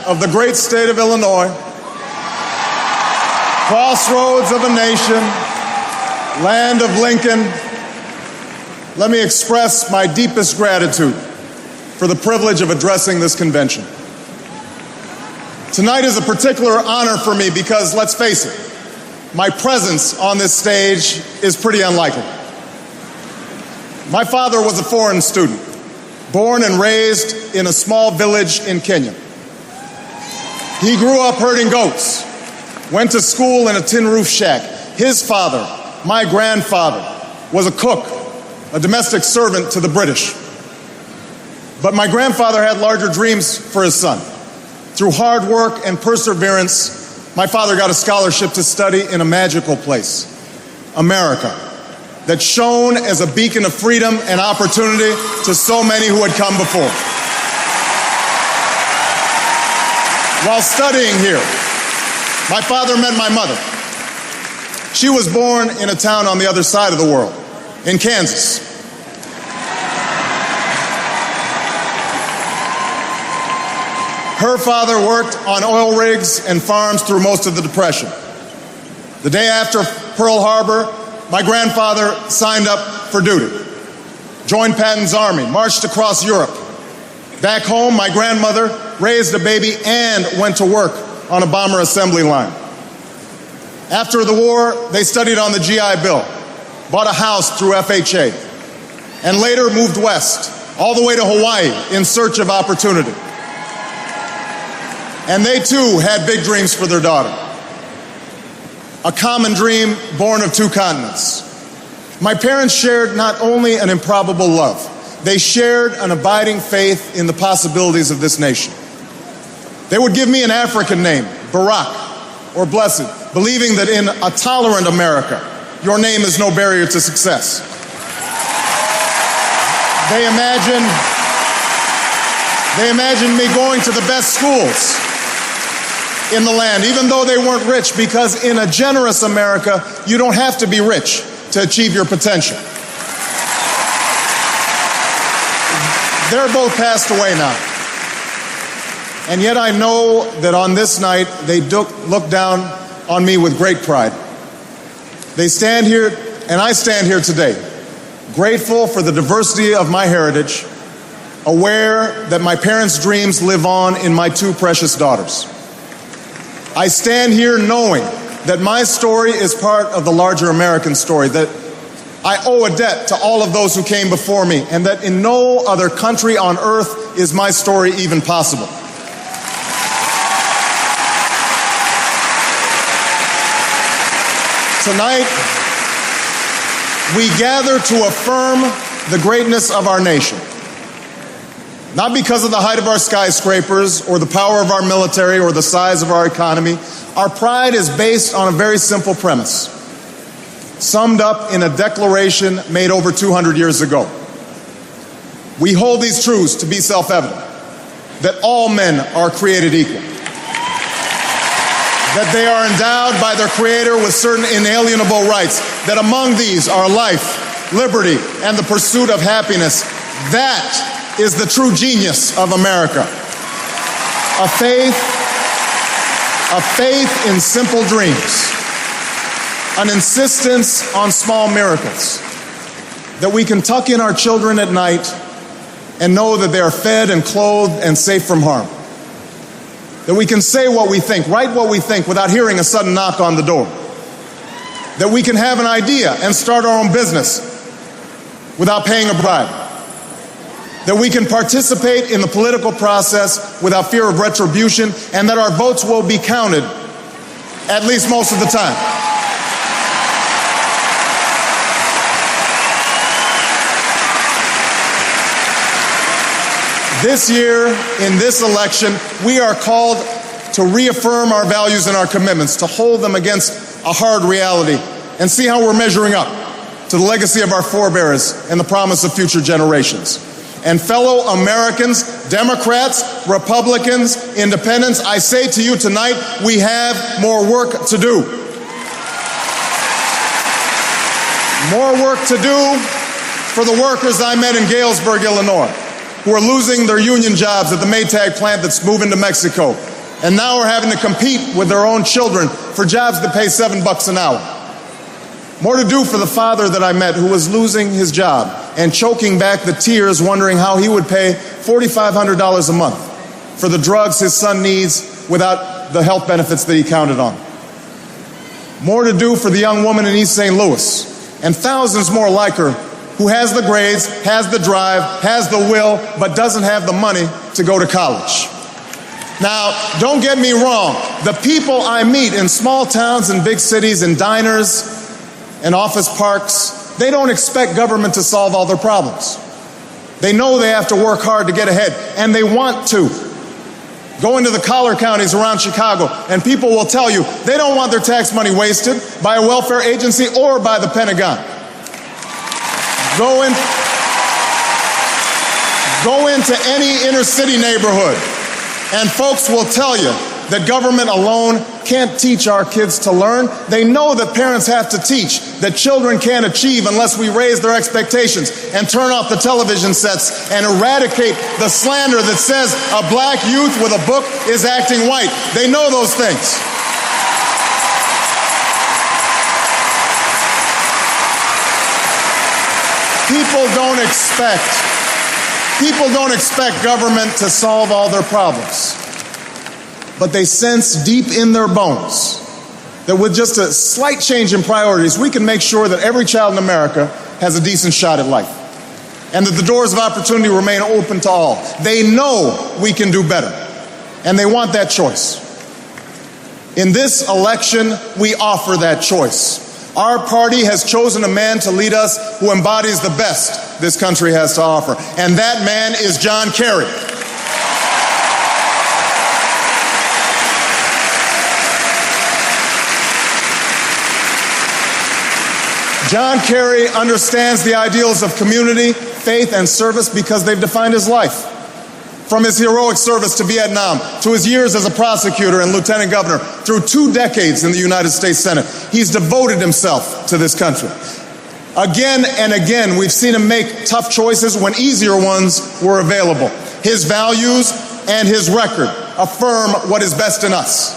of the great state of Illinois, crossroads of a nation, land of Lincoln, let me express my deepest gratitude for the privilege of addressing this convention. Tonight is a particular honor for me because, let's face it, my presence on this stage is pretty unlikely. My father was a foreign student, born and raised in a small village in Kenya. He grew up herding goats, went to school in a tin roof shack. His father, my grandfather, was a cook, a domestic servant to the British. But my grandfather had larger dreams for his son. Through hard work and perseverance, my father got a scholarship to study in a magical place, America, that shone as a beacon of freedom and opportunity to so many who had come before. While studying here, my father met my mother. She was born in a town on the other side of the world, in Kansas. Her father worked on oil rigs and farms through most of the Depression. The day after Pearl Harbor, my grandfather signed up for duty, joined Patton's army, marched across Europe. Back home, my grandmother raised a baby and went to work on a bomber assembly line. After the war, they studied on the GI Bill, bought a house through FHA, and later moved west, all the way to Hawaii in search of opportunity. And they too had big dreams for their daughter. A common dream born of two continents. My parents shared not only an improbable love, they shared an abiding faith in the possibilities of this nation. They would give me an African name, Barak, or Blessed, believing that in a tolerant America, your name is no barrier to success. They imagined me going to the best schools in the land, even though they weren't rich, because in a generous America, you don't have to be rich to achieve your potential. They're both passed away now. And yet I know that on this night, they look down on me with great pride. They stand here, and I stand here today, grateful for the diversity of my heritage, aware that my parents' dreams live on in my two precious daughters. I stand here knowing that my story is part of the larger American story, that I owe a debt to all of those who came before me, and that in no other country on earth is my story even possible. Tonight, we gather to affirm the greatness of our nation. Not because of the height of our skyscrapers or the power of our military or the size of our economy. Our pride is based on a very simple premise, summed up in a declaration made over 200 years ago. We hold these truths to be self-evident, that all men are created equal, that they are endowed by their Creator with certain inalienable rights, that among these are life, liberty, and the pursuit of happiness. That is the true genius of America. A faith in simple dreams, an insistence on small miracles, that we can tuck in our children at night and know that they are fed and clothed and safe from harm. That we can say what we think, write what we think without hearing a sudden knock on the door. That we can have an idea and start our own business without paying a bribe. That we can participate in the political process without fear of retribution, and that our votes will be counted, at least most of the time. This year, in this election, we are called to reaffirm our values and our commitments, to hold them against a hard reality, and see how we're measuring up to the legacy of our forebears and the promise of future generations. And fellow Americans, Democrats, Republicans, Independents, I say to you tonight, we have more work to do. More work to do for the workers I met in Galesburg, Illinois, who are losing their union jobs at the Maytag plant that's moving to Mexico, And now we're having to compete with their own children for jobs that pay $7 an hour. More to do for the father that I met who was losing his job and choking back the tears wondering how he would pay $4,500 a month for the drugs his son needs without the health benefits that he counted on. More to do for the young woman in East St. Louis and thousands more like her who has the grades, has the drive, has the will, but doesn't have the money to go to college. Now, don't get me wrong. The people I meet in small towns and big cities, in diners and office parks, they don't expect government to solve all their problems. They know they have to work hard to get ahead, and they want to. Go into the collar counties around Chicago, and people will tell you they don't want their tax money wasted by a welfare agency or by the Pentagon. Go into any inner city neighborhood, and folks will tell you that government alone can't teach our kids to learn. They know that parents have to teach, that children can't achieve unless we raise their expectations and turn off the television sets and eradicate the slander that says a black youth with a book is acting white. They know those things. People don't expect government to solve all their problems. But they sense deep in their bones that with just a slight change in priorities, we can make sure that every child in America has a decent shot at life, and that the doors of opportunity remain open to all. They know we can do better, and they want that choice. In this election, we offer that choice. Our party has chosen a man to lead us who embodies the best this country has to offer, and that man is John Kerry. John Kerry understands the ideals of community, faith, and service because they've defined his life. From his heroic service to Vietnam, to his years as a prosecutor and lieutenant governor, through 2 decades in the United States Senate, he's devoted himself to this country. Again and again, we've seen him make tough choices when easier ones were available. His values and his record affirm what is best in us.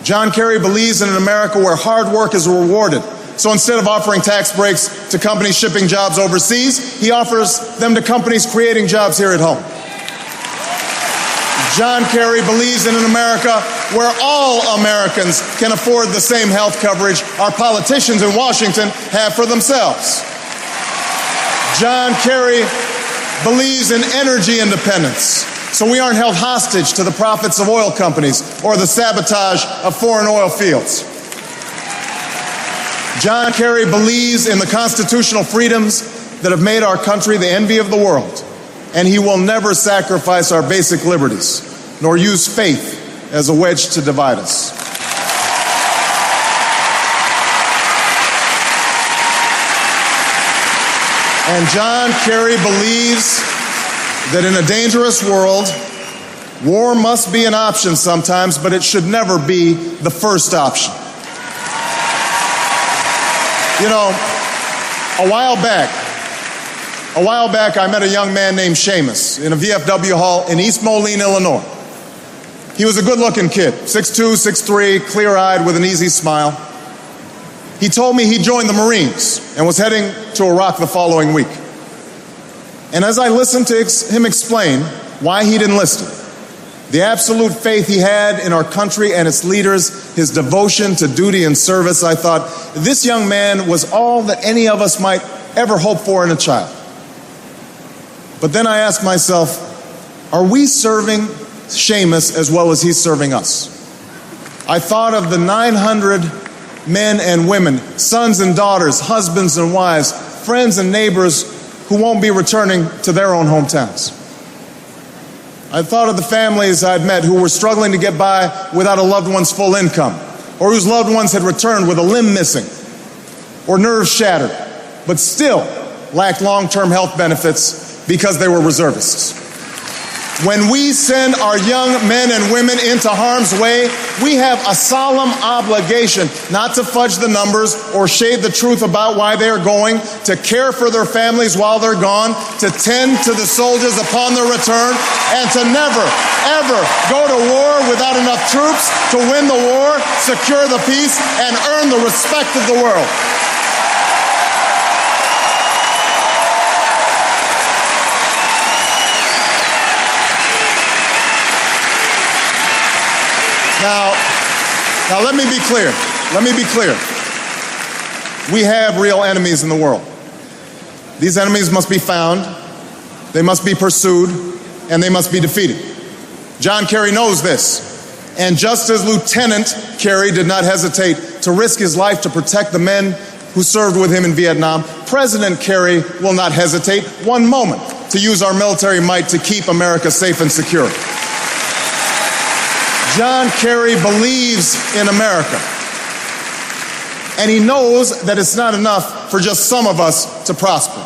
John Kerry believes in an America where hard work is rewarded. So instead of offering tax breaks to companies shipping jobs overseas, he offers them to companies creating jobs here at home. John Kerry believes in an America where all Americans can afford the same health coverage our politicians in Washington have for themselves. John Kerry believes in energy independence, so we aren't held hostage to the profits of oil companies or the sabotage of foreign oil fields. John Kerry believes in the constitutional freedoms that have made our country the envy of the world, and he will never sacrifice our basic liberties, nor use faith as a wedge to divide us. And John Kerry believes that in a dangerous world, war must be an option sometimes, but it should never be the first option. You know, a while back, I met a young man named Seamus in a VFW hall in East Moline, Illinois. He was a good-looking kid, 6'2", 6'3", clear-eyed with an easy smile. He told me he joined the Marines and was heading to Iraq the following week. And as I listened to him explain why he'd enlisted, the absolute faith he had in our country and its leaders, his devotion to duty and service, I thought, this young man was all that any of us might ever hope for in a child. But then I asked myself, are we serving Seamus as well as he's serving us? I thought of the 900 men and women, sons and daughters, husbands and wives, friends and neighbors who won't be returning to their own hometowns. I thought of the families I'd met who were struggling to get by without a loved one's full income, or whose loved ones had returned with a limb missing or nerves shattered, but still lacked long-term health benefits because they were reservists. When we send our young men and women into harm's way, we have a solemn obligation not to fudge the numbers or shade the truth about why they are going, to care for their families while they're gone, to tend to the soldiers upon their return, and to never, ever go to war with troops to win the war, secure the peace, and earn the respect of the world. Now let me be clear. Let me be clear. We have real enemies in the world. These enemies must be found, they must be pursued, and they must be defeated. John Kerry knows this. And just as Lieutenant Kerry did not hesitate to risk his life to protect the men who served with him in Vietnam, President Kerry will not hesitate one moment to use our military might to keep America safe and secure. John Kerry believes in America. And he knows that it's not enough for just some of us to prosper.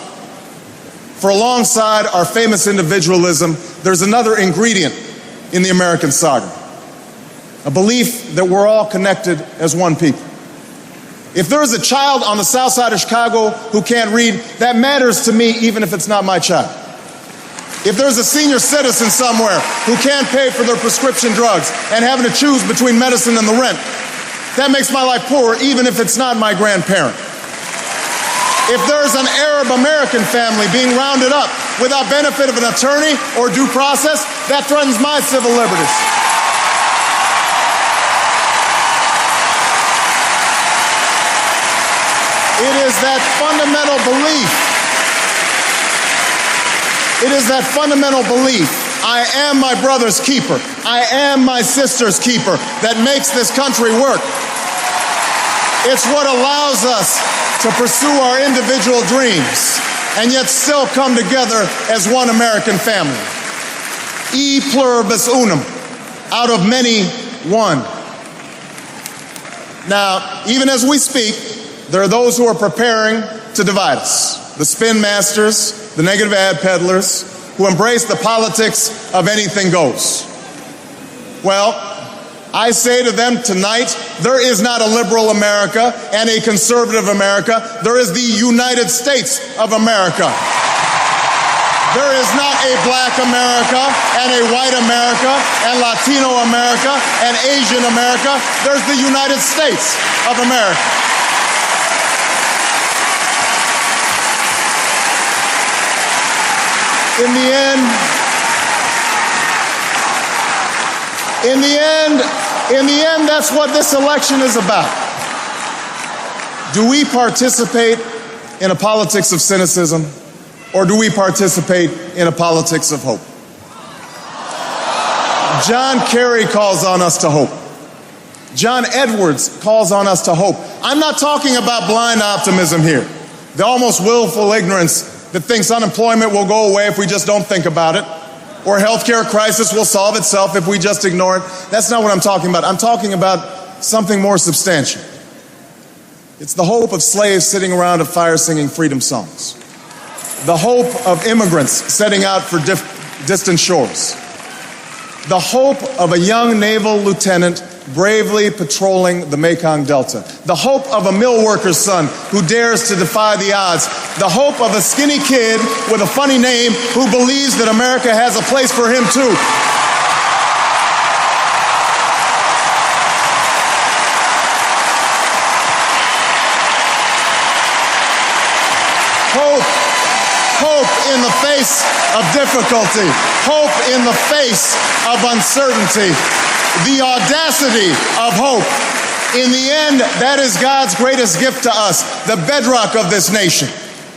For alongside our famous individualism, there's another ingredient in the American saga. A belief that we're all connected as one people. If there is a child on the south side of Chicago who can't read, that matters to me even if it's not my child. If there's a senior citizen somewhere who can't pay for their prescription drugs and having to choose between medicine and the rent, that makes my life poorer even if it's not my grandparent. If there's an Arab American family being rounded up without benefit of an attorney or due process, that threatens my civil liberties. It is that fundamental belief. It is that fundamental belief, I am my brother's keeper, I am my sister's keeper, that makes this country work. It's what allows us to pursue our individual dreams and yet still come together as one American family. E pluribus unum, out of many, one. Now, even as we speak, there are those who are preparing to divide us. The spin masters, the negative ad peddlers, who embrace the politics of anything goes. Well, I say to them tonight, there is not a liberal America and a conservative America. There is the United States of America. There is not a black America and a white America and Latino America and Asian America. There's the United States of America. In the end, that's what this election is about. Do we participate in a politics of cynicism, or do we participate in a politics of hope? John Kerry calls on us to hope. John Edwards calls on us to hope. I'm not talking about blind optimism here, the almost willful ignorance that thinks unemployment will go away if we just don't think about it, or healthcare crisis will solve itself if we just ignore it. That's not what I'm talking about. I'm talking about something more substantial. It's the hope of slaves sitting around a fire singing freedom songs. The hope of immigrants setting out for distant shores. The hope of a young naval lieutenant bravely patrolling the Mekong Delta. The hope of a mill worker's son who dares to defy the odds. The hope of a skinny kid with a funny name who believes that America has a place for him too. Hope in the face of difficulty. Hope in the face of uncertainty. The audacity of hope. In the end, that is God's greatest gift to us, the bedrock of this nation.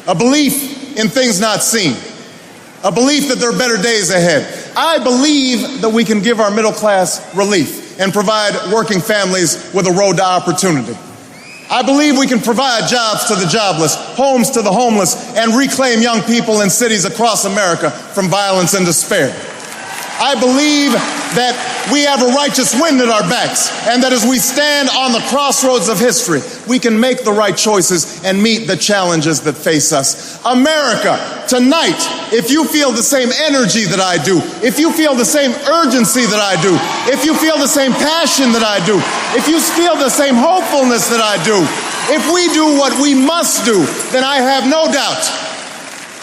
A belief in things not seen. A belief that there are better days ahead. I believe that we can give our middle class relief and provide working families with a road to opportunity. I believe we can provide jobs to the jobless, homes to the homeless, and reclaim young people in cities across America from violence and despair. I believe that we have a righteous wind at our backs, and that as we stand on the crossroads of history, we can make the right choices and meet the challenges that face us. America, tonight, if you feel the same energy that I do, if you feel the same urgency that I do, if you feel the same passion that I do, if you feel the same hopefulness that I do, if we do what we must do, then I have no doubt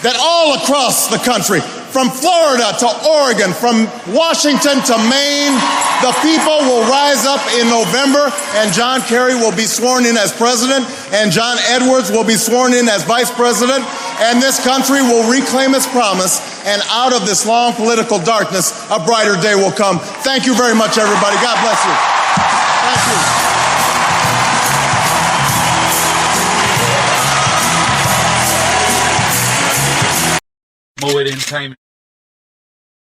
that all across the country, from Florida to Oregon, from Washington to Maine, The people will rise up in November, and John Kerry will be sworn in as president, and John Edwards will be sworn in as vice president, and this country will reclaim its promise, and out of this long political darkness, a brighter day will come. Thank you very much, everybody. God bless you. Thank you. Mo Entertainment.